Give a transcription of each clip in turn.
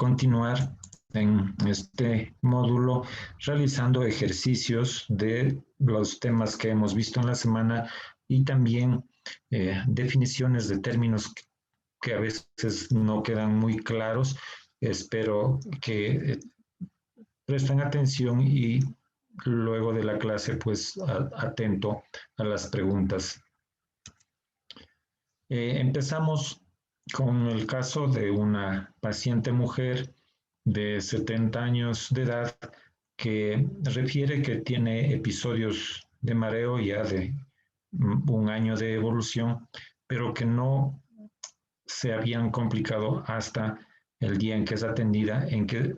continuar en este módulo realizando ejercicios de los temas que hemos visto en la semana y también definiciones de términos que a veces no quedan muy claros. Espero que presten atención y luego de la clase pues atento a las preguntas. Empezamos con el caso de una paciente mujer de 70 años de edad que refiere que tiene episodios de mareo ya de un año de evolución, pero que no se habían complicado hasta el día en que es atendida, en que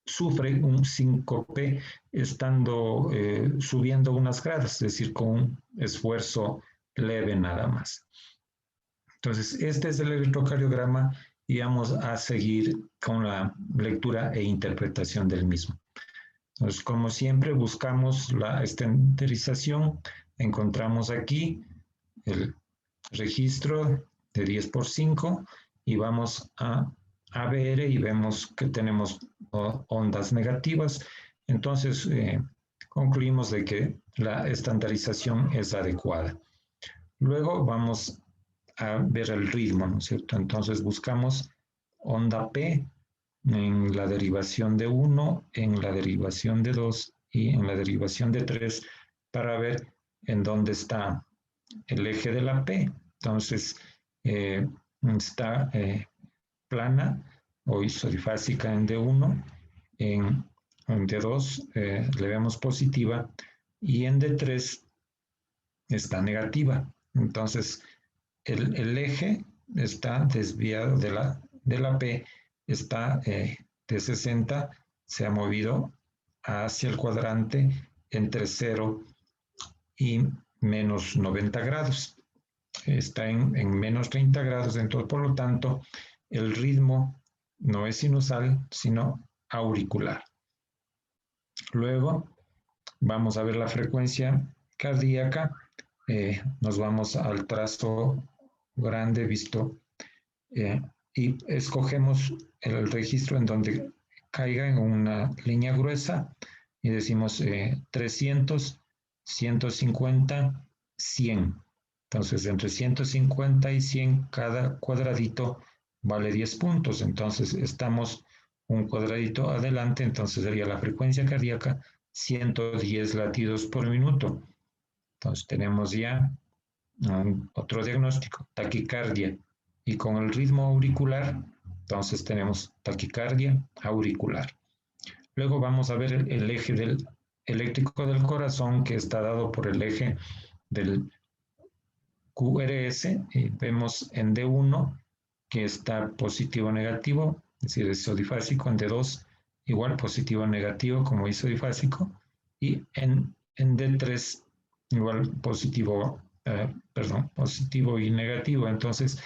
sufre un síncope estando subiendo unas gradas, es decir, con un esfuerzo leve nada más. Entonces, este es el electrocardiograma y vamos a seguir con la lectura e interpretación del mismo. Entonces, como siempre, buscamos la estandarización. Encontramos aquí el registro de 10 por 5 y vamos a ABR y vemos que tenemos ondas negativas. Entonces, concluimos de que la estandarización es adecuada. Luego vamos a ver el ritmo, ¿no es cierto? Entonces buscamos onda P en la derivación de 1, en la derivación de 2 y en la derivación de 3 para ver en dónde está el eje de la P. Entonces está plana o isodifásica en D1, en D2 le vemos positiva y en D3 está negativa. Entonces el eje está desviado de la P, está de 60, se ha movido hacia el cuadrante entre 0 y menos 90 grados. Está en menos 30 grados, entonces por lo tanto el ritmo no es sinusal, sino auricular. Luego vamos a ver la frecuencia cardíaca. Nos vamos al trazo grande visto y escogemos el registro en donde caiga en una línea gruesa y decimos 300, 150, 100. Entonces, entre 150 y 100, cada cuadradito vale 10 puntos. Entonces, estamos un cuadradito adelante, entonces sería la frecuencia cardíaca 110 latidos por minuto. Entonces, tenemos ya otro diagnóstico, taquicardia. Y con el ritmo auricular, entonces tenemos taquicardia auricular. Luego vamos a ver el eje eléctrico del corazón que está dado por el eje del QRS y vemos en D1 que está positivo o negativo, es decir, es isodifásico, en D2 igual positivo o negativo como isodifásico y en D3 igual positivo, positivo y negativo. Entonces,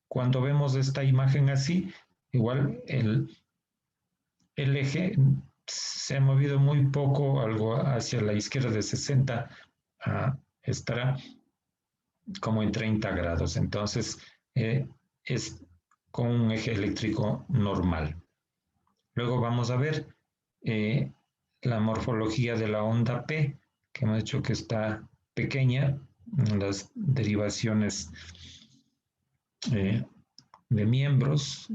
cuando vemos esta imagen así, igual el eje se ha movido muy poco, algo hacia la izquierda de 60, estará como en 30 grados. Entonces, es con un eje eléctrico normal. Luego vamos a ver la morfología de la onda P, que hemos dicho que está pequeña, las derivaciones de miembros,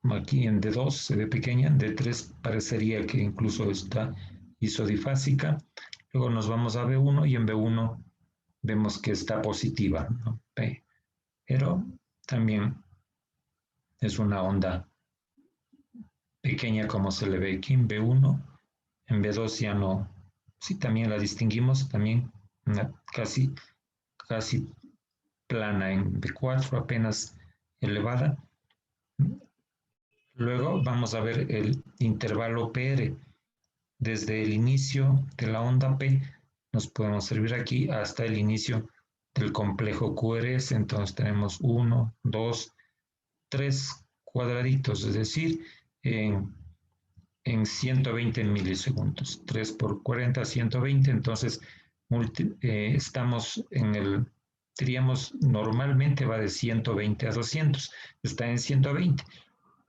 aquí en D2 se ve pequeña, en D3 parecería que incluso está isodifásica. Luego nos vamos a B1 y en B1 vemos que está positiva, ¿no? P, pero también es una onda pequeña como se le ve aquí en B1, en B2 ya no, sí también la distinguimos, también una casi plana, en B4 apenas elevada. Luego vamos a ver el intervalo PR. Desde el inicio de la onda P nos podemos servir aquí hasta el inicio del complejo QRS. Entonces tenemos 1, 2, 3 cuadraditos, es decir, en 120 milisegundos. 3 por 40, 120. Entonces estamos en el diríamos, normalmente va de 120 a 200, está en 120,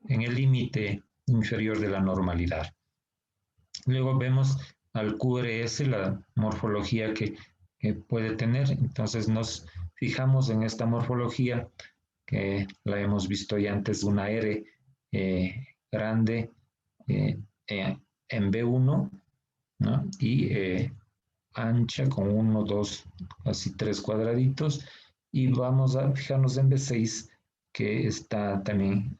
en el límite inferior de la normalidad. Luego vemos al QRS, la morfología que puede tener, entonces nos fijamos en esta morfología que la hemos visto ya antes, una R grande en B1, ¿no? Y ancha con 1, 2, casi 3 cuadraditos, y vamos a fijarnos en B6 que está también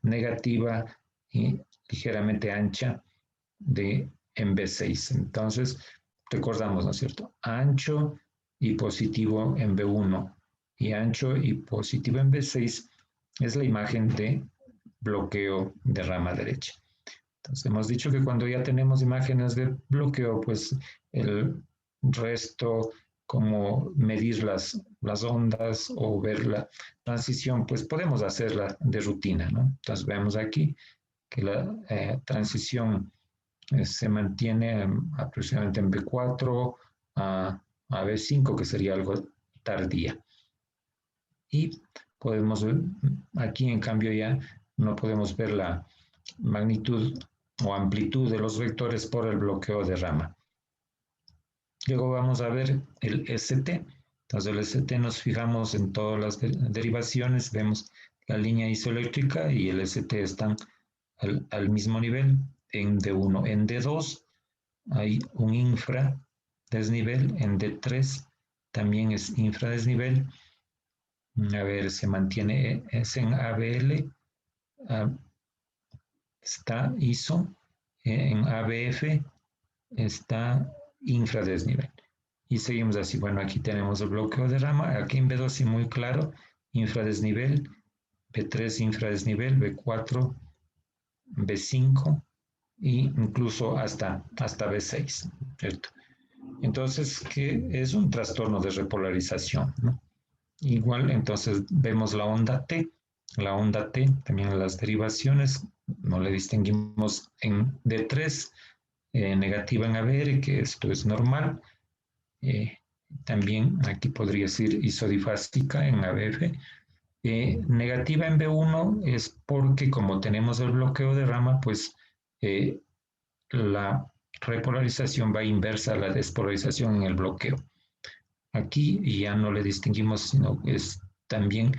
negativa y ligeramente ancha en B6. Entonces, recordamos, ¿no es cierto? Ancho y positivo en B1 y ancho y positivo en B6 es la imagen de bloqueo de rama derecha. Entonces, hemos dicho que cuando ya tenemos imágenes de bloqueo, pues el resto, como medir las ondas o ver la transición, pues podemos hacerla de rutina, ¿no? Entonces, vemos aquí que la transición se mantiene aproximadamente en B4 a B5, que sería algo tardía. Y podemos ver, aquí en cambio ya no podemos ver la magnitud o amplitud de los vectores por el bloqueo de rama. Luego vamos a ver el ST. Entonces el ST nos fijamos en todas las derivaciones, vemos la línea isoeléctrica y el ST están al mismo nivel en D1. En D2 hay un infradesnivel, en D3 también es infradesnivel. A ver, se mantiene, es en ABL, está ISO, en ABF está infradesnivel. Y seguimos así. Bueno, aquí tenemos el bloqueo de rama, aquí en B2 sí muy claro, infradesnivel, B3 infradesnivel, B4, B5 e incluso hasta B6, ¿cierto? Entonces, ¿qué es un trastorno de repolarización? ¿No? Igual, entonces vemos la onda T, también en las derivaciones, no le distinguimos en D3, negativa en ABR, que esto es normal. También aquí podría ser isodifástica en ABF. Negativa en B1 es porque como tenemos el bloqueo de rama, pues la repolarización va inversa a la despolarización en el bloqueo. Aquí ya no le distinguimos, sino que es también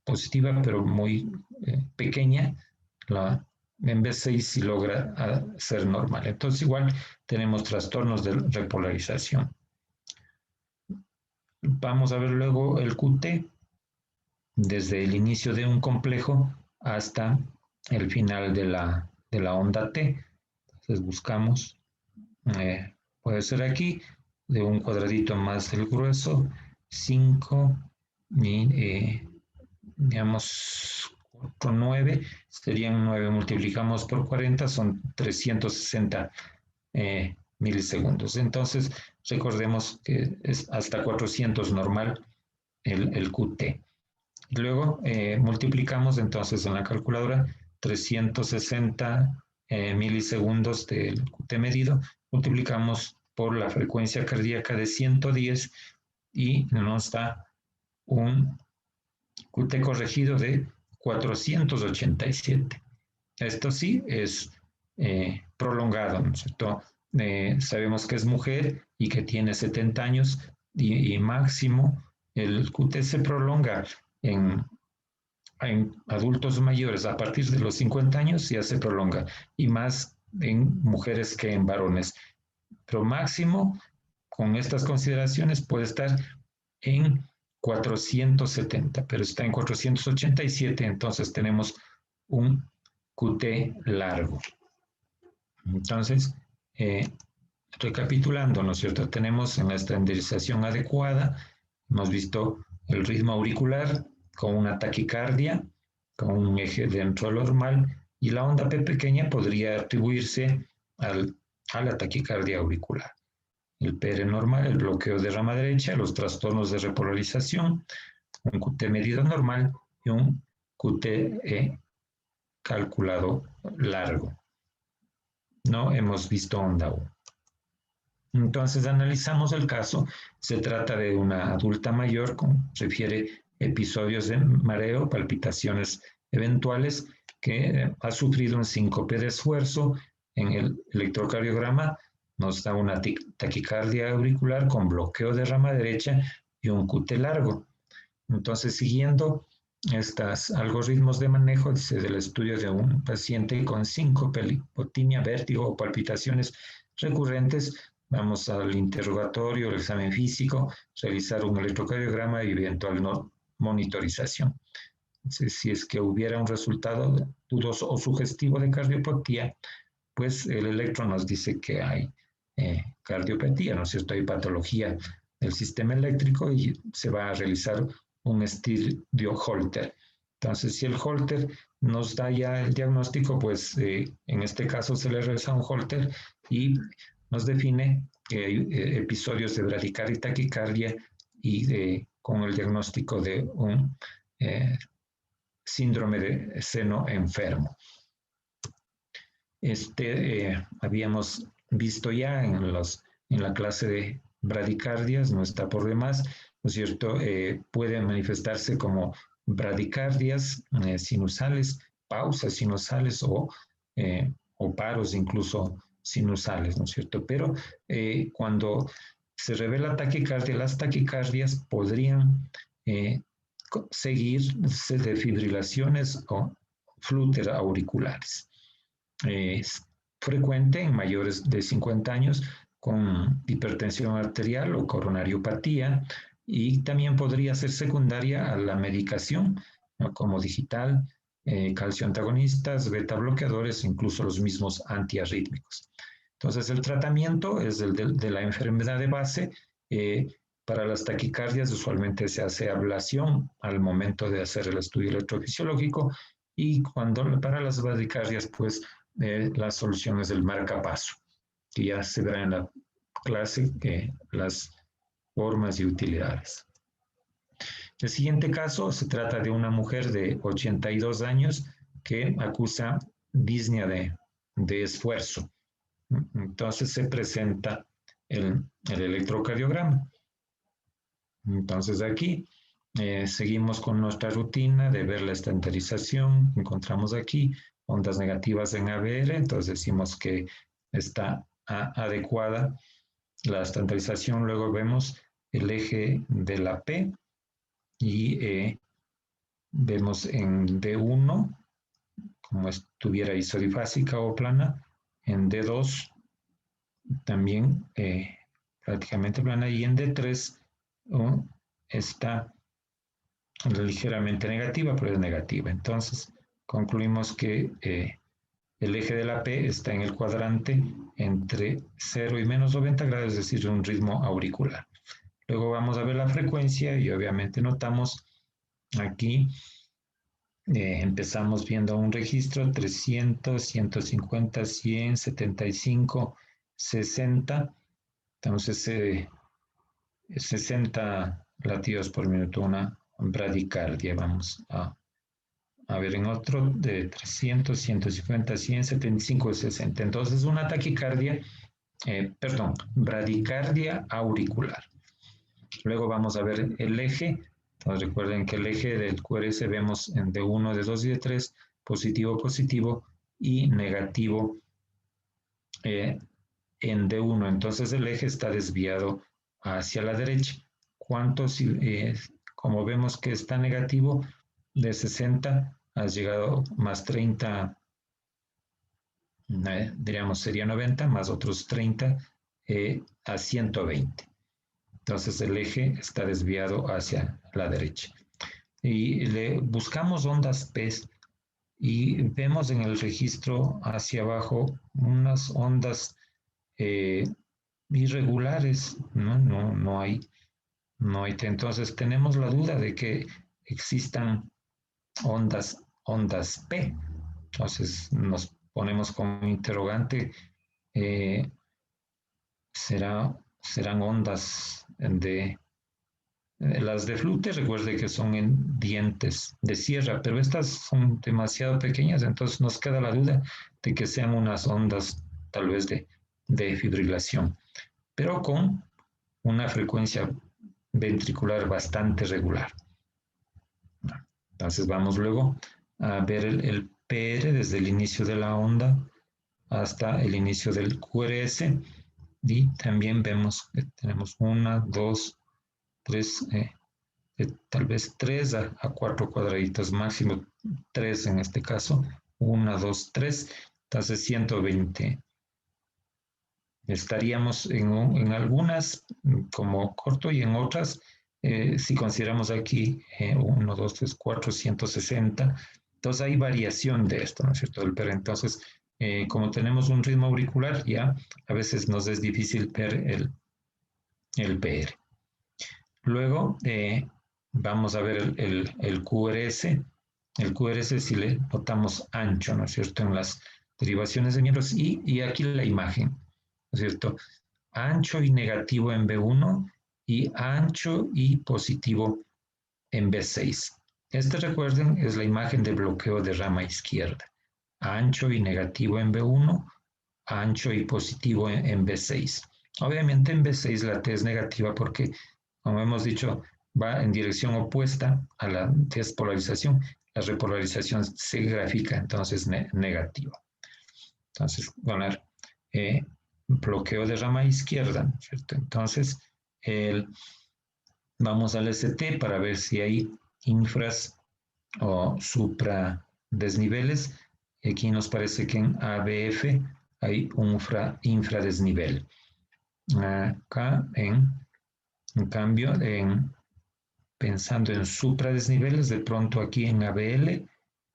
positiva, pero muy pequeña. En B6 sí logra ser normal. Entonces igual tenemos trastornos de repolarización. Vamos a ver luego el QT, desde el inicio de un complejo hasta el final de la onda T. Entonces buscamos, puede ser aquí, de un cuadradito más del grueso, 5 y digamos 9, serían 9 multiplicamos por 40, son 360 milisegundos. Entonces, recordemos que es hasta 400 normal el QT. Luego multiplicamos entonces en la calculadora 360 milisegundos del QT medido, multiplicamos por la frecuencia cardíaca de 110 y nos da un QT corregido de 487. Esto sí es prolongado, ¿no es cierto? Sabemos que es mujer y que tiene 70 años y máximo el QT se prolonga en adultos mayores a partir de los 50 años ya se prolonga y más en mujeres que en varones. Pero máximo con estas consideraciones puede estar en 470, pero está en 487, entonces tenemos un QT largo. Entonces, recapitulando, ¿no es cierto? Tenemos en la estandarización adecuada, hemos visto el ritmo auricular con una taquicardia, con un eje dentro normal, y la onda P pequeña podría atribuirse a la taquicardia auricular. El PR normal, el bloqueo de rama derecha, los trastornos de repolarización, un QT medido normal y un QT calculado largo. No hemos visto onda U. Entonces analizamos el caso. Se trata de una adulta mayor refiere episodios de mareo, palpitaciones eventuales, que ha sufrido un síncope de esfuerzo. En el electrocardiograma nos da una taquicardia auricular con bloqueo de rama derecha y un QT largo. Entonces, siguiendo estos algoritmos de manejo, dice del estudio de un paciente con síncope, hipotimia, vértigo o palpitaciones recurrentes, vamos al interrogatorio, el examen físico, realizar un electrocardiograma y eventual monitorización. Entonces, si es que hubiera un resultado dudoso o sugestivo de cardiopatía, pues el electro nos dice que hay cardiopatía, ¿no es cierto? Hay patología del sistema eléctrico y se va a realizar un estudio Holter. Entonces, si el Holter nos da ya el diagnóstico, pues en este caso se le realiza un Holter y nos define que hay episodios de bradicardia y taquicardia y con el diagnóstico de un síndrome de seno enfermo. Habíamos visto ya en la clase de bradicardias, no está por demás, ¿no es cierto? Pueden manifestarse como bradicardias sinusales, pausas sinusales o paros incluso sinusales, ¿no es cierto? Pero cuando se revela taquicardia, las taquicardias podrían seguirse de fibrilaciones o flúter auriculares. Es frecuente en mayores de 50 años con hipertensión arterial o coronariopatía y también podría ser secundaria a la medicación, ¿no? Como digital, calcio antagonistas, beta bloqueadores, incluso los mismos antiarrítmicos. Entonces, el tratamiento es el de la enfermedad de base. Para las taquicardias usualmente se hace ablación al momento de hacer el estudio electrofisiológico y para las bradicardias, pues las soluciones del marcapaso, que ya se verá en la clase las formas y utilidades. El siguiente caso se trata de una mujer de 82 años que acusa disnea de esfuerzo. Entonces se presenta el electrocardiograma. Entonces aquí seguimos con nuestra rutina de ver la estandarización. Encontramos aquí ondas negativas en ABR, entonces decimos que está adecuada la estandarización. Luego vemos el eje de la P y vemos en D1 como estuviera isodifásica o plana, en D2 también prácticamente plana y en D3 está ligeramente negativa, pero es negativa. Entonces concluimos que el eje de la P está en el cuadrante entre 0 y menos 90 grados, es decir, un ritmo auricular. Luego vamos a ver la frecuencia y obviamente notamos aquí, empezamos viendo un registro 300, 150, 100, 75, 60. Entonces, 60 latidos por minuto, una bradicardia. Vamos a ver en otro de 300, 150, 100, 75, 60. Entonces, una taquicardia, bradicardia auricular. Luego vamos a ver el eje. Entonces, recuerden que el eje del QRS vemos en D1, D2 y D3, positivo, positivo y negativo en D1. Entonces, el eje está desviado hacia la derecha. ¿Cuántos? Como vemos que está negativo, de 60 has llegado más 30, diríamos sería 90, más otros 30 a 120. Entonces el eje está desviado hacia la derecha. Y buscamos ondas P y vemos en el registro hacia abajo unas ondas irregulares, no hay. Entonces tenemos la duda de que existan ondas P. Entonces nos ponemos como interrogante, serán ondas las de flute, recuerde que son en dientes de sierra, pero estas son demasiado pequeñas, entonces nos queda la duda de que sean unas ondas tal vez de fibrilación. pero con una frecuencia ventricular bastante regular. Entonces vamos luego a ver el PR desde el inicio de la onda hasta el inicio del QRS, y también vemos que tenemos 1, 2, 3, tal vez 3 a 4 cuadraditos, máximo 3 en este caso, 1, 2, 3, entonces 120. Estaríamos en algunas como corto y en otras, si consideramos aquí 1, 2, 3, 4, 160, entonces hay variación de esto, ¿no es cierto? Entonces, como tenemos un ritmo auricular, ya a veces nos es difícil ver el PR. Luego vamos a ver el QRS. El QRS si le notamos ancho, ¿no es cierto? En las derivaciones de miembros y aquí la imagen, ¿no es cierto? Ancho y negativo en B1 y ancho y positivo en B6. Recuerden, es la imagen de bloqueo de rama izquierda. Ancho y negativo en B1, ancho y positivo en B6. Obviamente en B6 la T es negativa porque, como hemos dicho, va en dirección opuesta a la despolarización. La repolarización se grafica entonces negativa. Entonces, van a ver bloqueo de rama izquierda, ¿cierto? Entonces, vamos al ST para ver si hay infras o supradesniveles. Aquí nos parece que en ABF hay un infradesnivel. Acá, en cambio, pensando en supradesniveles, de pronto aquí en ABL,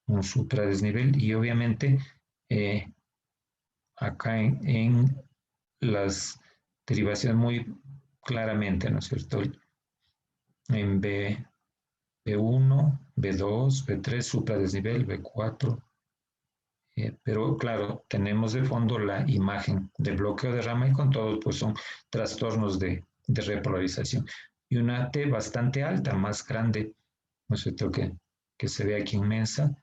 un supradesnivel, y obviamente acá en las derivaciones muy claramente, ¿no es cierto? En B1, B2, B3, supradesnivel, B4. Pero claro, tenemos de fondo la imagen de bloqueo de rama y con todo pues son trastornos de repolarización. Y una T bastante alta, más grande, ¿no es cierto? Que se ve aquí inmensa.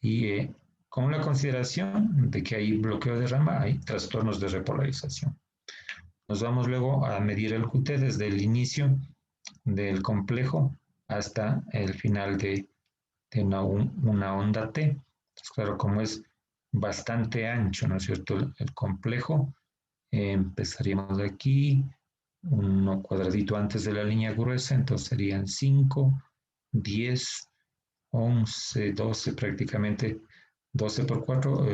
Y con la consideración de que hay bloqueo de rama, hay trastornos de repolarización. Nos vamos luego a medir el QT desde el inicio del complejo hasta el final de una onda T. Entonces, claro, como es bastante ancho, ¿no es cierto? El complejo, empezaríamos de aquí, uno cuadradito antes de la línea gruesa, entonces serían 5, 10, 11, 12, prácticamente 12 por 4,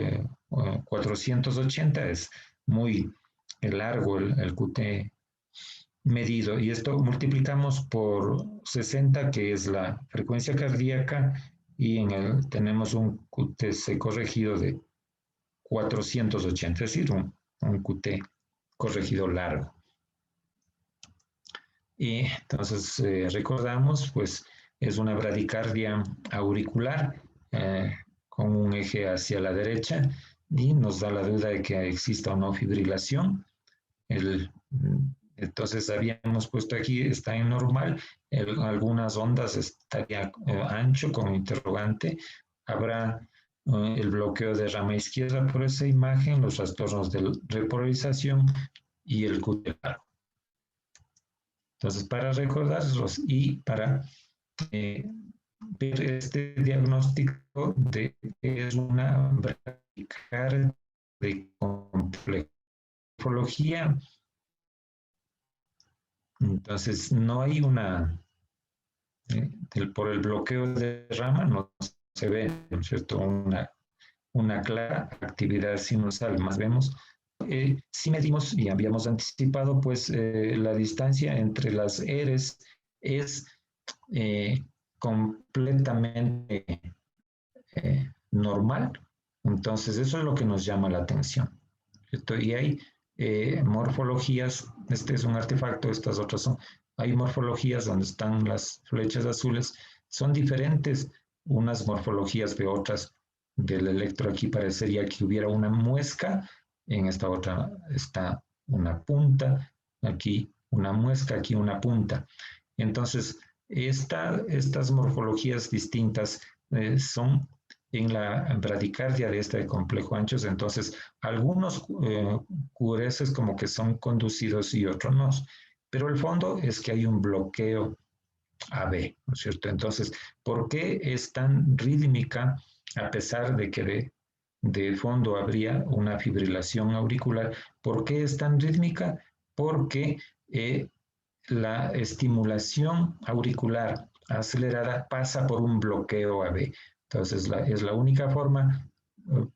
480, es muy largo el QT medido, y esto multiplicamos por 60, que es la frecuencia cardíaca, y tenemos un QTC corregido de 480, es decir, un QT corregido largo. Y entonces recordamos, pues es una bradicardia auricular con un eje hacia la derecha, y nos da la duda de que exista o no fibrilación. Entonces habíamos puesto aquí, está en normal, algunas ondas estaría ancho con interrogante, habrá el bloqueo de rama izquierda por esa imagen, los trastornos de repolarización y el QT largo. Entonces, para recordarlos y para ver este diagnóstico de que es una bradicardia de complejología. Entonces, no hay por el bloqueo de rama no se ve, ¿no es cierto?, una clara actividad sinusal. Más vemos, si medimos y habíamos anticipado, pues la distancia entre las eres es completamente normal. Entonces, eso es lo que nos llama la atención, ¿cierto? Y hay morfologías, este es un artefacto, estas otras son, hay morfologías donde están las flechas azules, son diferentes unas morfologías de otras del electro. Aquí parecería que hubiera una muesca, en esta otra está una punta, aquí una muesca, aquí una punta. Entonces, estas morfologías distintas son en la bradicardia de este complejo ancho. Entonces, algunos QRS como que son conducidos y otros no. Pero el fondo es que hay un bloqueo AB, ¿no es cierto? Entonces, ¿por qué es tan rítmica a pesar de que de fondo habría una fibrilación auricular? ¿Por qué es tan rítmica? Porque la estimulación auricular acelerada pasa por un bloqueo AB. Entonces, es la única forma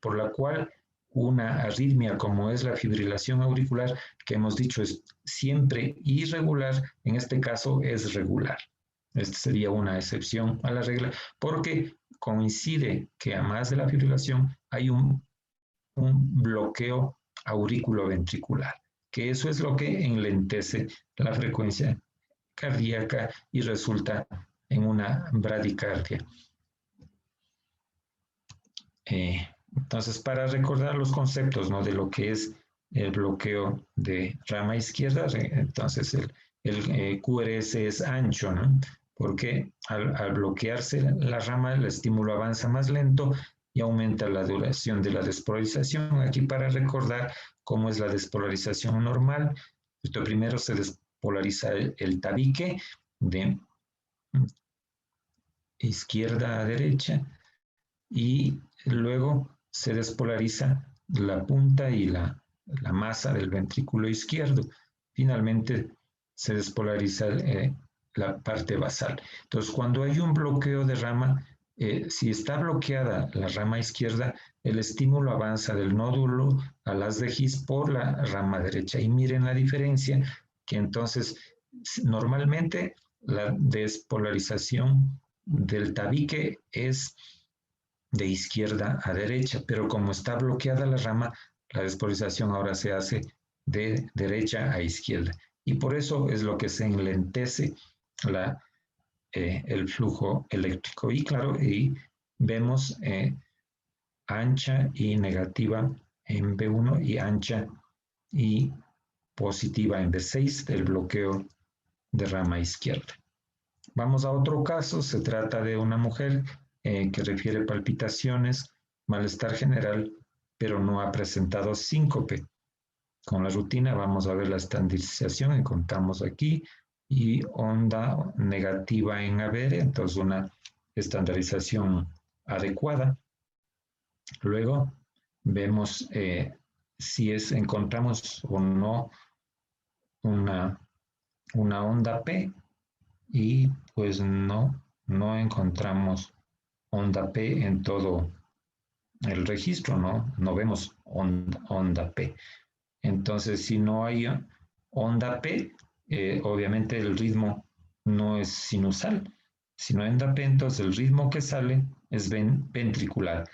por la cual una arritmia como es la fibrilación auricular, que hemos dicho es siempre irregular, en este caso es regular. Esta sería una excepción a la regla, porque coincide que a más de la fibrilación hay un bloqueo auriculoventricular, que eso es lo que enlentece la frecuencia cardíaca y resulta en una bradicardia. Entonces, para recordar los conceptos, ¿no?, de lo que es el bloqueo de rama izquierda, entonces el QRS es ancho, ¿no?, porque al bloquearse la rama, el estímulo avanza más lento y aumenta la duración de la despolarización. Aquí para recordar cómo es la despolarización normal, esto primero se despolariza el tabique de izquierda a derecha y luego se despolariza la punta y la masa del ventrículo izquierdo. Finalmente se despolariza la parte basal. Entonces, cuando hay un bloqueo de rama, si está bloqueada la rama izquierda, el estímulo avanza del nódulo al haz de His por la rama derecha. Y miren la diferencia, que entonces normalmente la despolarización del tabique es de izquierda a derecha, pero como está bloqueada la rama, la despolarización ahora se hace de derecha a izquierda. Y por eso es lo que se enlentece el flujo eléctrico. Y claro, y vemos ancha y negativa en B1 y ancha y positiva en B6 del bloqueo de rama izquierda. Vamos a otro caso. Se trata de una mujer que refiere palpitaciones, malestar general, pero no ha presentado síncope. Con la rutina vamos a ver la estandarización, encontramos aquí, y onda negativa en ABR, entonces una estandarización adecuada. Luego vemos si encontramos o no una onda P, y pues no encontramos onda P en todo el registro, no vemos onda P. Entonces, si no hay onda P, obviamente el ritmo no es sinusal. Si no hay onda P, entonces el ritmo que sale es ventricular.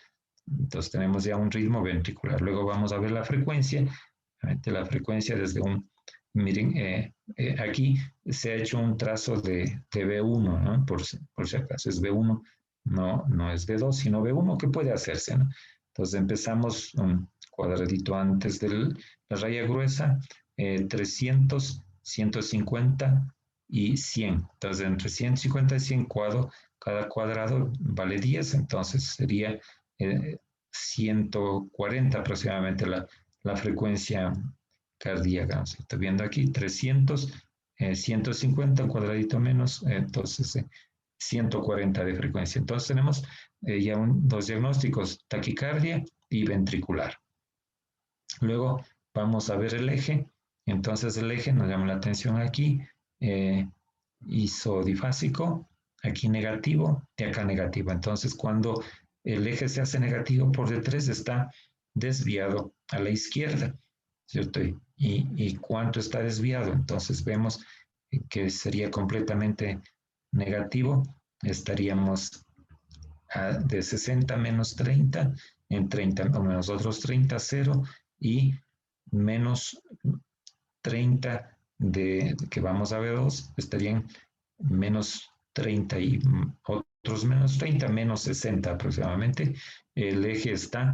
Entonces tenemos ya un ritmo ventricular. Luego vamos a ver la frecuencia. La frecuencia desde miren, aquí se ha hecho un trazo de B1, ¿no? Por si acaso es B1, no es B2, sino B1, ¿qué puede hacerse, ¿no? Entonces empezamos un cuadradito antes de la raya gruesa, 300, 150 y 100. Entonces entre 150 y 100 cada cuadrado vale 10, entonces sería 140 aproximadamente la frecuencia cardíaca. Estoy viendo aquí 300, 150, un cuadradito menos, entonces 140 de frecuencia. Entonces tenemos ya dos diagnósticos, taquicardia y ventricular. Luego vamos a ver el eje. Entonces el eje nos llama la atención aquí, isodifásico, aquí negativo y acá negativo. Entonces cuando el eje se hace negativo por detrás está desviado a la izquierda, ¿cierto? ¿Y cuánto está desviado? Entonces vemos que sería completamente negativo. Estaríamos de 60 menos 30, en 30 menos otros 30, 0, y menos 30 que vamos a B2, estarían menos 30 y otros menos 30, menos 60 aproximadamente. El eje está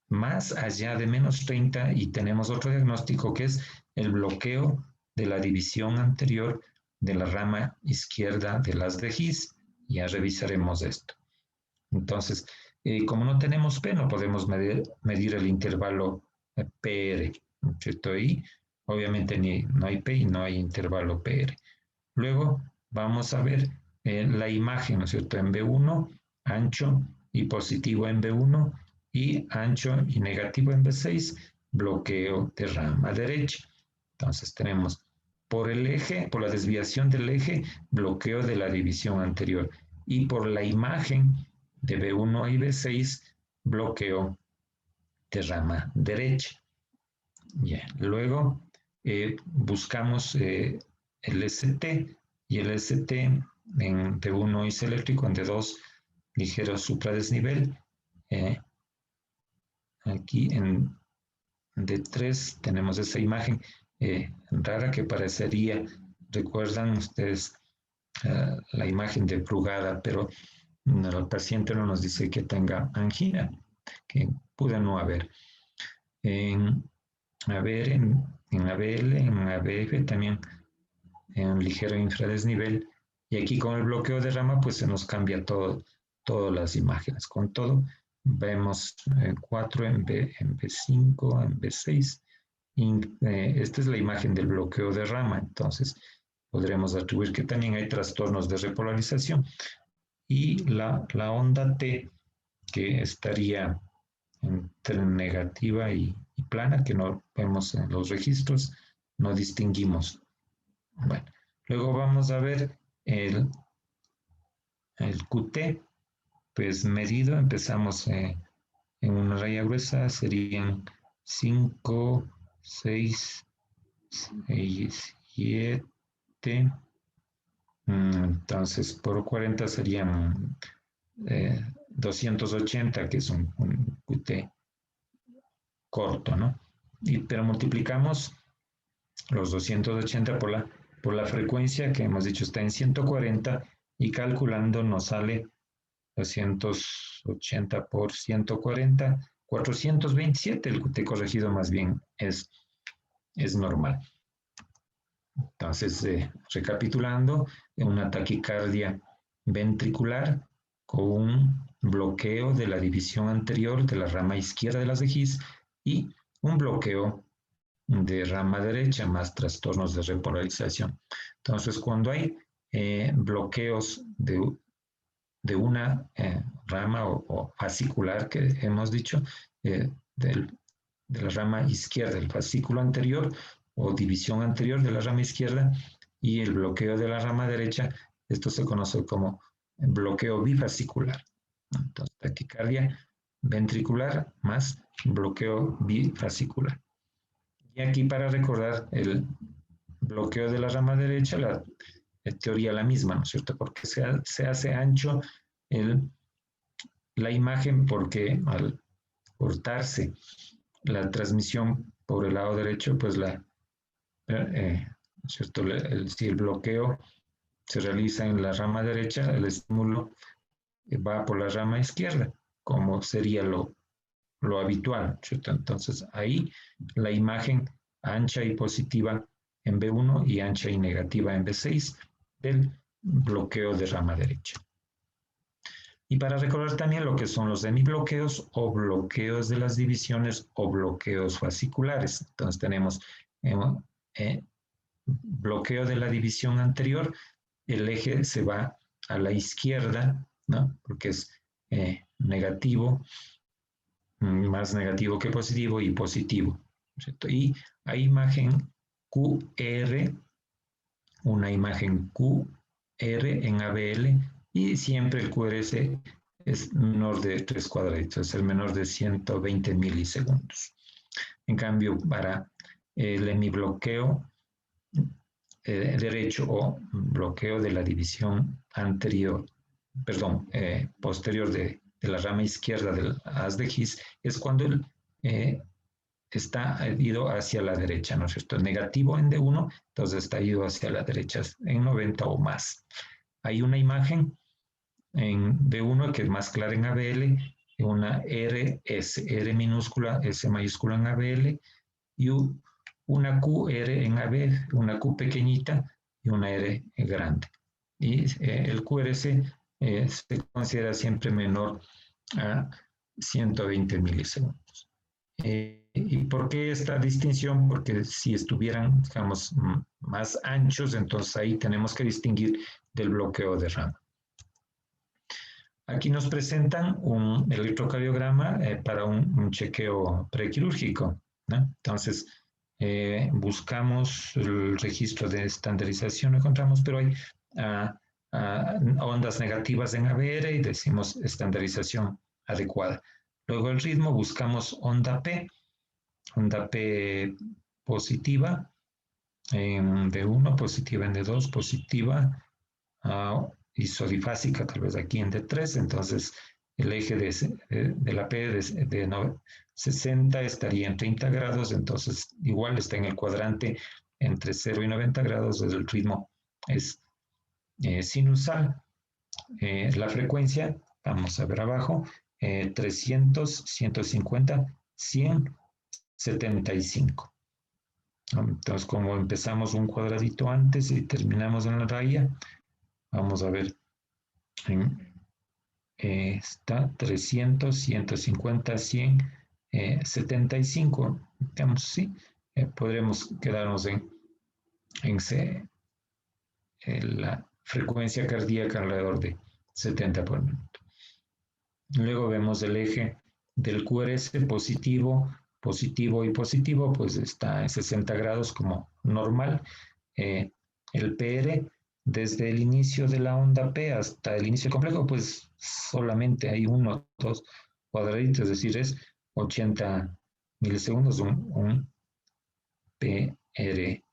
más allá de menos 30 y tenemos otro diagnóstico que es el bloqueo de la división anterior de la rama izquierda del haz de His. Ya revisaremos esto. Entonces, como no tenemos P, no podemos medir el intervalo PR, ¿no es cierto? Y obviamente no hay P y no hay intervalo PR. Luego vamos a ver la imagen, ¿no es cierto? En B1, ancho y positivo en B1 y ancho y negativo en B6, bloqueo de rama derecha. Entonces tenemos por el eje, por la desviación del eje, bloqueo de la división anterior y por la imagen de B1 y B6, bloqueo de rama derecha. Yeah. Luego buscamos el ST y el ST en D1 isoeléctrico, en D2 ligero supradesnivel. Aquí en D3 tenemos esa imagen rara que parecería, recuerdan ustedes la imagen de Brugada, pero el paciente no nos dice que tenga angina, que puede no haber. A ver, en ABL, en ABF también en ligero infradesnivel. Y aquí con el bloqueo de rama, pues se nos cambia todas las imágenes. Con todo, vemos 4 en B5, en B6. Esta es la imagen del bloqueo de rama. Entonces, podremos atribuir que también hay trastornos de repolarización. Y la onda T, que estaría entre negativa y plana, que no vemos en los registros, no distinguimos. Bueno, luego vamos a ver el QT, pues medido, empezamos en una raya gruesa, serían 5, 6, 7, entonces por 40 serían 280, que es un QT corto, ¿no? Pero multiplicamos los 280 por la frecuencia que hemos dicho está en 140 y calculando nos sale 280 por 140, 427, el QT corregido más bien es normal. Entonces, recapitulando, una taquicardia ventricular con un bloqueo de la división anterior de la rama izquierda de las de His y un bloqueo de rama derecha más trastornos de repolarización. Entonces, cuando hay bloqueos de una rama o fascicular que hemos dicho, de la rama izquierda, el fascículo anterior o división anterior de la rama izquierda y el bloqueo de la rama derecha, esto se conoce como bloqueo bifascicular. Entonces, taquicardia ventricular más bloqueo bifascicular. Y aquí para recordar el bloqueo de la rama derecha, la teoría la misma, ¿no es cierto? Porque se hace ancho la imagen porque al cortarse la transmisión por el lado derecho, pues ¿no es cierto? Si el bloqueo se realiza en la rama derecha, el estímulo va por la rama izquierda, como sería lo habitual, ¿cierto? Entonces ahí la imagen ancha y positiva en B1 y ancha y negativa en B6 del bloqueo de rama derecha. Y para recordar también lo que son los semibloqueos o bloqueos de las divisiones o bloqueos fasciculares. Entonces tenemos bloqueo de la división anterior, el eje se va a la izquierda, ¿no? Porque es negativo, más negativo que positivo y positivo, ¿cierto? Y hay imagen QR, una imagen QR en ABL y siempre el QRS es menor de 3 cuadraditos, es el menor de 120 milisegundos. En cambio, para el hemibloqueo derecho o bloqueo de la división anterior, perdón, posterior de la rama izquierda del haz de His, es cuando está ido hacia la derecha, ¿no es cierto? Negativo en D1, entonces está ido hacia la derecha en 90 o más. Hay una imagen en D1 que es más clara en ABL, una R minúscula, S mayúscula en ABL y una QR en AB, una Q pequeñita y una R grande. Y el QRS se considera siempre menor a 120 milisegundos. ¿Y por qué esta distinción? Porque si estuvieran, digamos, más anchos, entonces ahí tenemos que distinguir del bloqueo de rama. Aquí nos presentan un electrocardiograma para un chequeo prequirúrgico, ¿no? Entonces, buscamos el registro de estandarización, encontramos, pero hay ondas negativas en ABR y decimos estandarización adecuada. Luego el ritmo, buscamos onda P positiva en D1, positiva en D2, positiva isodifásica tal vez aquí en D3, entonces el eje de la P de 60 estaría en 30 grados, entonces igual está en el cuadrante entre 0 y 90 grados, el ritmo es sinusal. La frecuencia, vamos a ver abajo, 300, 150, 100, 75. Entonces, como empezamos un cuadradito antes y terminamos en la raya, vamos a ver, está 300, 150, 100, 75. Digamos, sí, podremos quedarnos en la frecuencia cardíaca alrededor de 70 por minuto. Luego vemos el eje del QRS positivo, positivo y positivo, pues está en 60 grados como normal. El PR, desde el inicio de la onda P hasta el inicio complejo, pues solamente hay uno, dos cuadraditos, es decir, es 80 milisegundos, un PR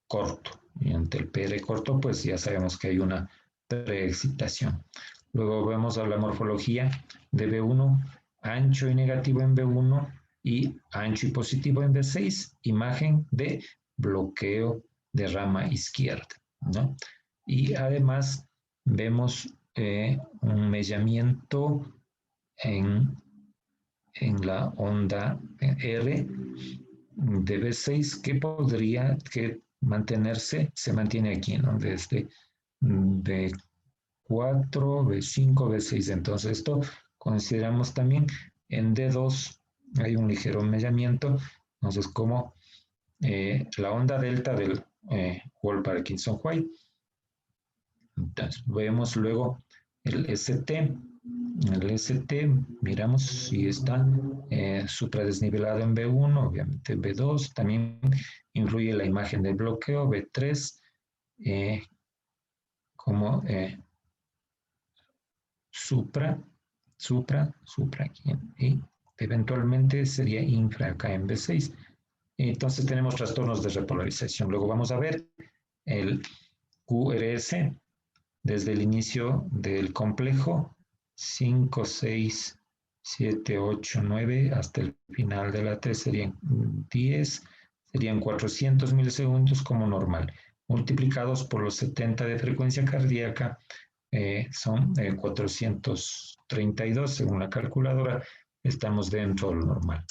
corto. Y ante el PR corto, pues ya sabemos que hay una preexcitación. Luego vemos a la morfología de B1, ancho y negativo en B1 y ancho y positivo en B6, imagen de bloqueo de rama izquierda, ¿no? Y además vemos un mellamiento en la onda R de B6 que podría mantenerse, se mantiene aquí, ¿no? Desde B4, B5, B6. Entonces esto consideramos también en D2 hay un ligero mellamiento. Entonces como la onda delta del Wolff-Parkinson-White. Entonces vemos luego el ST. El ST, miramos si está supradesnivelado en B1, obviamente en B2, también influye la imagen del bloqueo, B3, como supra aquí, y eventualmente sería infra acá en B6. Entonces tenemos trastornos de repolarización. Luego vamos a ver el QRS desde el inicio del complejo, 5, 6, 7, 8, 9, hasta el final de la T serían 10, serían 400 milisegundos como normal. Multiplicados por los 70 de frecuencia cardíaca, son 432 según la calculadora, estamos dentro de lo normal.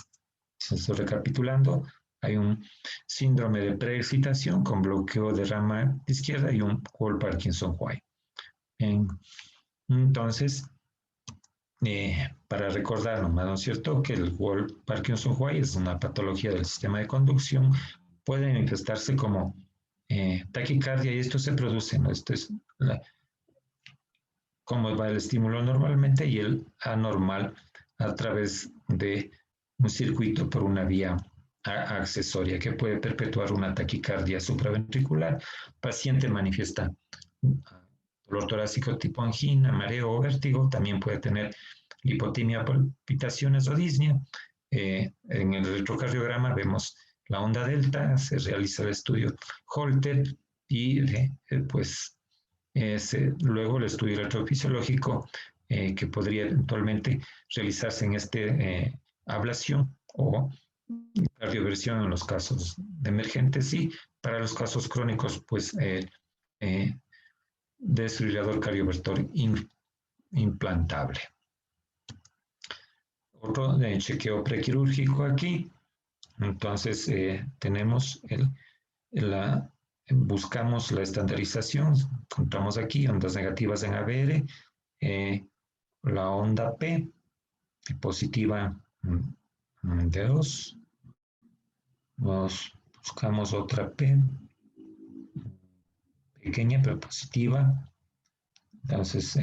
Entonces, recapitulando, hay un síndrome de preexcitación con bloqueo de rama izquierda y un Wolff-Parkinson-White. Entonces, para recordar nomás, ¿no es cierto?, que el Wolff-Parkinson-White es una patología del sistema de conducción, puede manifestarse como taquicardia y esto se produce, ¿no? Esto es cómo va el estímulo normalmente y el anormal a través de un circuito por una vía accesoria que puede perpetuar una taquicardia supraventricular. El paciente manifiesta dolor torácico tipo angina, mareo o vértigo, también puede tener hipotimia, palpitaciones o disnea. En el electrocardiograma vemos la onda delta, se realiza el estudio Holter y pues luego el estudio electrofisiológico que podría eventualmente realizarse en este ablación o cardioversión en los casos de emergentes y para los casos crónicos, pues desfibrilador cardiovertor implantable. Otro chequeo prequirúrgico aquí. Entonces tenemos buscamos la estandarización, encontramos aquí ondas negativas en ABR, la onda P, positiva de 2, buscamos otra P, pequeña pero positiva, entonces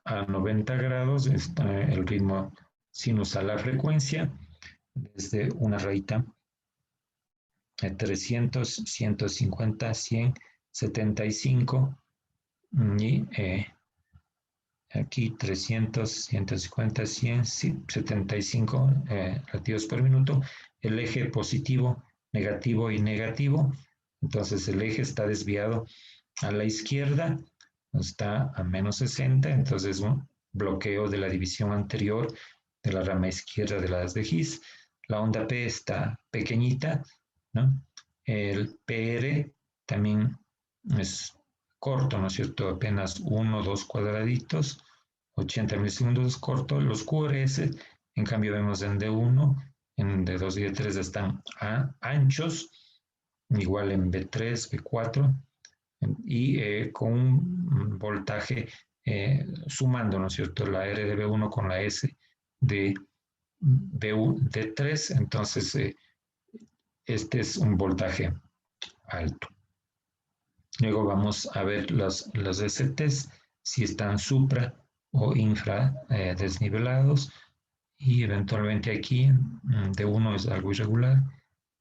a 90 grados está el ritmo sinusal, la frecuencia desde una rayita 300, 150, 100, 75 y aquí 300, 150, 100, 75 latidos por minuto. El eje positivo, negativo y negativo. Entonces el eje está desviado a la izquierda, está a menos 60, entonces un bloqueo de la división anterior de la rama izquierda de las de His. La onda P está pequeñita, ¿no? El PR también es corto, ¿no es cierto? Apenas 1 o 2 cuadraditos, 80 milisegundos es corto. Los QRS, en cambio, vemos en D1, en D2 y D3 están anchos, igual en B3, B4, y con un voltaje sumando, ¿no es cierto? La R de B1 con la S de D3, entonces este es un voltaje alto. Luego vamos a ver los STs, si están supra o infra desnivelados, y eventualmente aquí D1 es algo irregular,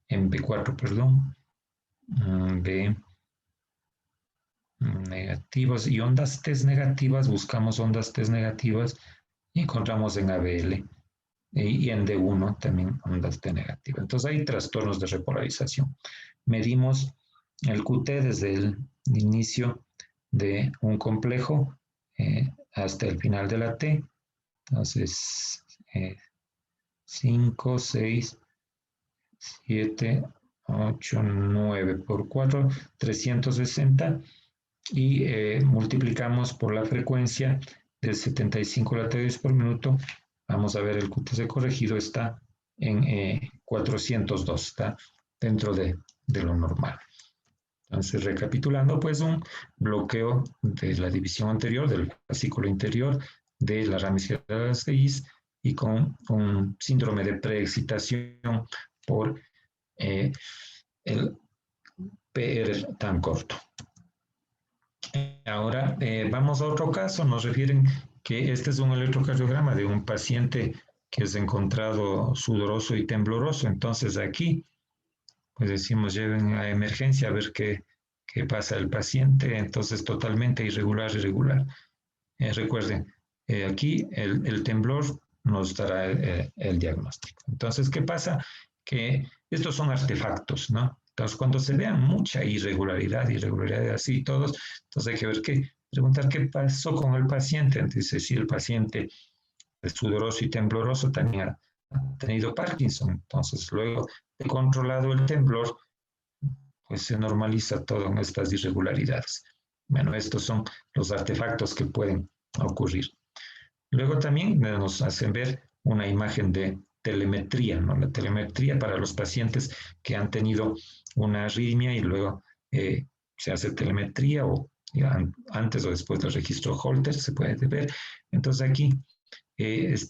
en B4, perdón, B negativos y ondas T negativas, buscamos ondas T negativas y encontramos en ABL y en D1 también ondas T negativas. Entonces hay trastornos de repolarización. Medimos el QT desde el inicio de un complejo hasta el final de la T. Entonces, 5, 6, 7, 8, 9 por 4, 360 y multiplicamos por la frecuencia de 75 latidos por minuto. Vamos a ver, el QTC corregido está en 402, está dentro de lo normal. Entonces, recapitulando, pues un bloqueo de la división anterior, del fascículo interior de la rama izquierda de las CIs y con un síndrome de preexcitación por el PR tan corto. Ahora vamos a otro caso, nos refieren que este es un electrocardiograma de un paciente que es encontrado sudoroso y tembloroso, entonces aquí pues decimos lleven a emergencia a ver qué pasa el paciente, entonces totalmente irregular. Recuerden, aquí el temblor nos dará el diagnóstico. Entonces, ¿qué pasa? Que estos son artefactos, ¿no? Entonces, cuando se vean mucha irregularidad así todos, entonces hay que ver preguntar qué pasó con el paciente. Entonces, si el paciente es sudoroso y tembloroso también ha tenido Parkinson, entonces luego de controlado el temblor, pues se normaliza todo en estas irregularidades. Bueno, estos son los artefactos que pueden ocurrir. Luego también nos hacen ver una imagen de telemetría, ¿no? La telemetría para los pacientes que han tenido una arritmia y luego se hace telemetría o antes o después del registro Holter se puede ver. Entonces aquí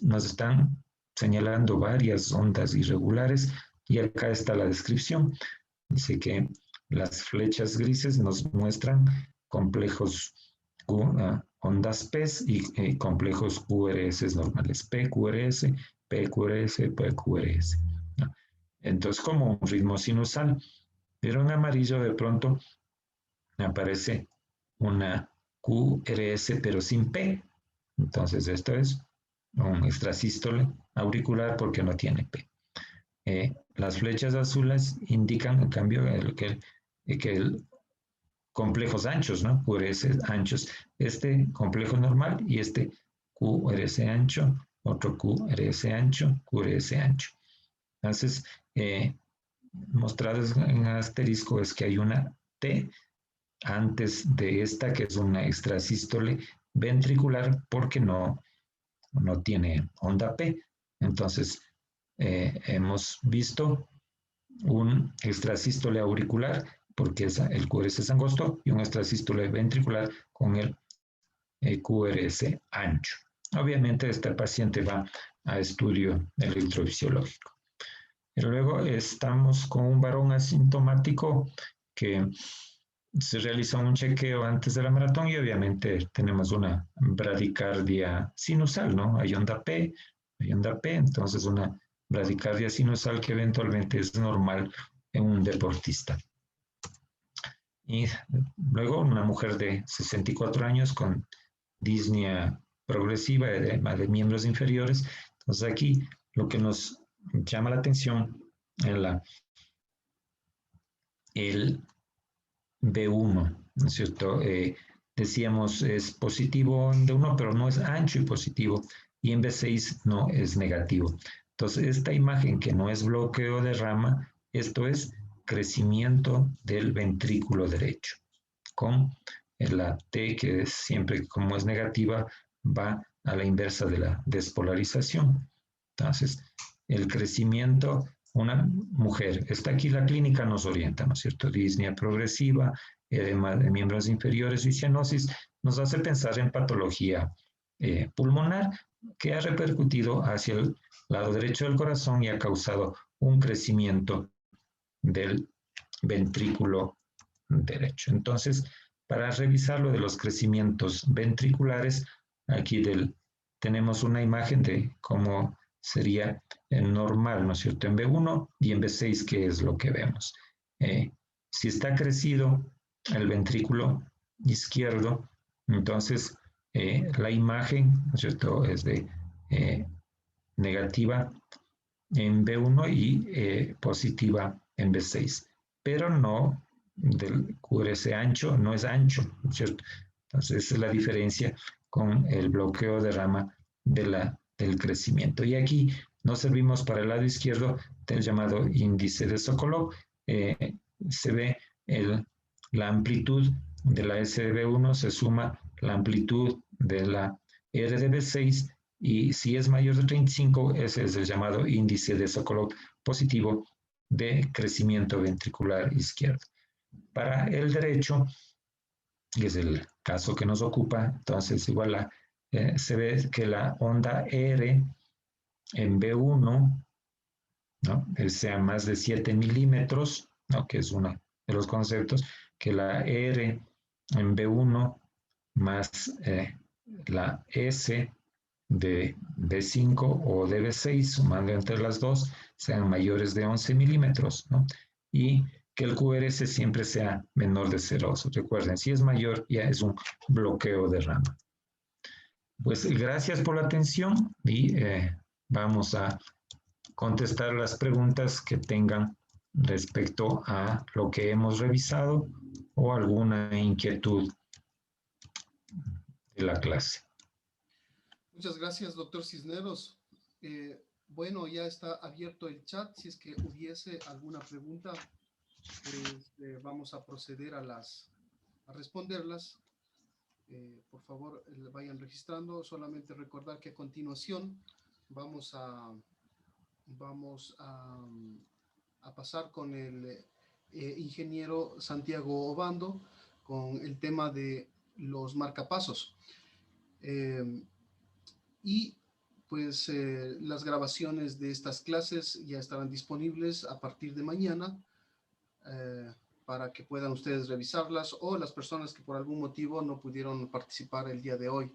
nos están señalando varias ondas irregulares y acá está la descripción. Dice que las flechas grises nos muestran complejos ondas P y complejos QRS normales, PQRS, PQRS, PQRS. ¿No? Entonces, como un ritmo sinusal, pero en amarillo de pronto aparece una QRS pero sin P. Entonces, esto es un extrasístole auricular porque no tiene P. Las flechas azules indican, en cambio, que el complejos anchos, ¿no? QRS anchos. Este complejo normal y este QRS ancho, otro QRS ancho, QRS ancho. Entonces, mostrado en asterisco es que hay una T antes de esta, que es una extrasístole ventricular, porque no tiene onda P. Entonces, hemos visto un extrasístole auricular, porque el QRS es angosto, y un extrasístole ventricular con el QRS ancho. Obviamente, este paciente va a estudio electrofisiológico. Y luego estamos con un varón asintomático que se realiza un chequeo antes de la maratón y obviamente tenemos una bradicardia sinusal, ¿no? Hay onda P, entonces una bradicardia sinusal que eventualmente es normal en un deportista. Y luego una mujer de 64 años con disnea progresiva de miembros inferiores. Entonces aquí lo que nos llama la atención es el B1, ¿no es cierto? Decíamos es positivo en B1, pero no es ancho y positivo, y en B6 no es negativo. Entonces, esta imagen que no es bloqueo de rama, esto es crecimiento del ventrículo derecho, con la T que siempre como es negativa va a la inversa de la despolarización. Entonces, el crecimiento, una mujer, está aquí la clínica nos orienta, ¿no es cierto? Disnea progresiva, edema de miembros inferiores y cianosis, nos hace pensar en patología pulmonar que ha repercutido hacia el lado derecho del corazón y ha causado un crecimiento del ventrículo derecho. Entonces, para revisar lo de los crecimientos ventriculares, aquí tenemos una imagen de cómo sería normal, ¿no es cierto? En B1 y en B6, ¿qué es lo que vemos? Si está crecido el ventrículo izquierdo, entonces la imagen, ¿no es cierto?, es de negativa en B1 y positiva en B6, pero no del QRS ancho, no es ancho, ¿no es cierto? Entonces, esa es la diferencia con el bloqueo de rama del crecimiento. Y aquí nos servimos para el lado izquierdo del llamado índice de Sokolov. Se ve la amplitud de la SDB1, se suma la amplitud de la RDB6 y si es mayor de 35, ese es el llamado índice de Sokolov positivo de crecimiento ventricular izquierdo. Para el derecho, que es el caso que nos ocupa, entonces igual se ve que la onda R en B1, ¿no?, sea más de 7 milímetros, ¿no?, que es uno de los conceptos, que la R en B1 más la S de B5 o de B6, sumando entre las dos, sean mayores de 11 milímetros, ¿no? Y que el QRS siempre sea menor de 0. Recuerden, si es mayor, ya es un bloqueo de rama. Pues gracias por la atención y vamos a contestar las preguntas que tengan respecto a lo que hemos revisado o alguna inquietud de la clase. Muchas gracias, doctor Cisneros. Bueno, ya está abierto el chat. Si es que hubiese alguna pregunta, pues vamos a proceder a responderlas. Por favor, vayan registrando. Solamente recordar que a continuación vamos a pasar con el ingeniero Santiago Obando con el tema de los marcapasos. Y pues las grabaciones de estas clases ya estarán disponibles a partir de mañana para que puedan ustedes revisarlas o las personas que por algún motivo no pudieron participar el día de hoy.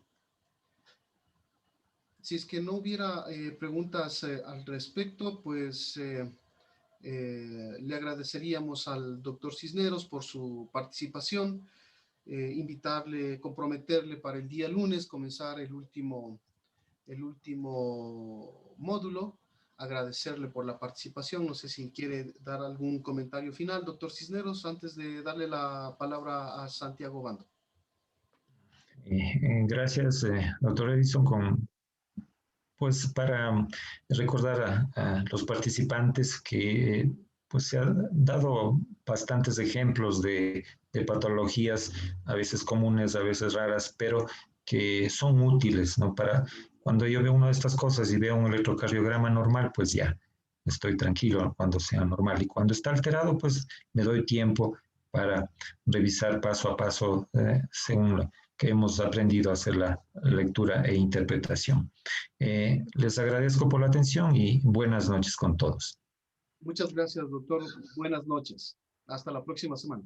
Si es que no hubiera preguntas al respecto, pues le agradeceríamos al doctor Cisneros por su participación, invitarle, comprometerle para el día lunes comenzar el último módulo, agradecerle por la participación. No sé si quiere dar algún comentario final, doctor Cisneros, antes de darle la palabra a Santiago Obando. Gracias, doctor Edison, pues para recordar a los participantes que pues se han dado bastantes ejemplos de patologías, a veces comunes, a veces raras, pero que son útiles, ¿no? Para cuando yo veo una de estas cosas y veo un electrocardiograma normal, pues ya estoy tranquilo cuando sea normal. Y cuando está alterado, pues me doy tiempo para revisar paso a paso según lo que hemos aprendido a hacer la lectura e interpretación. Les agradezco por la atención y buenas noches con todos. Muchas gracias, doctor. Buenas noches. Hasta la próxima semana.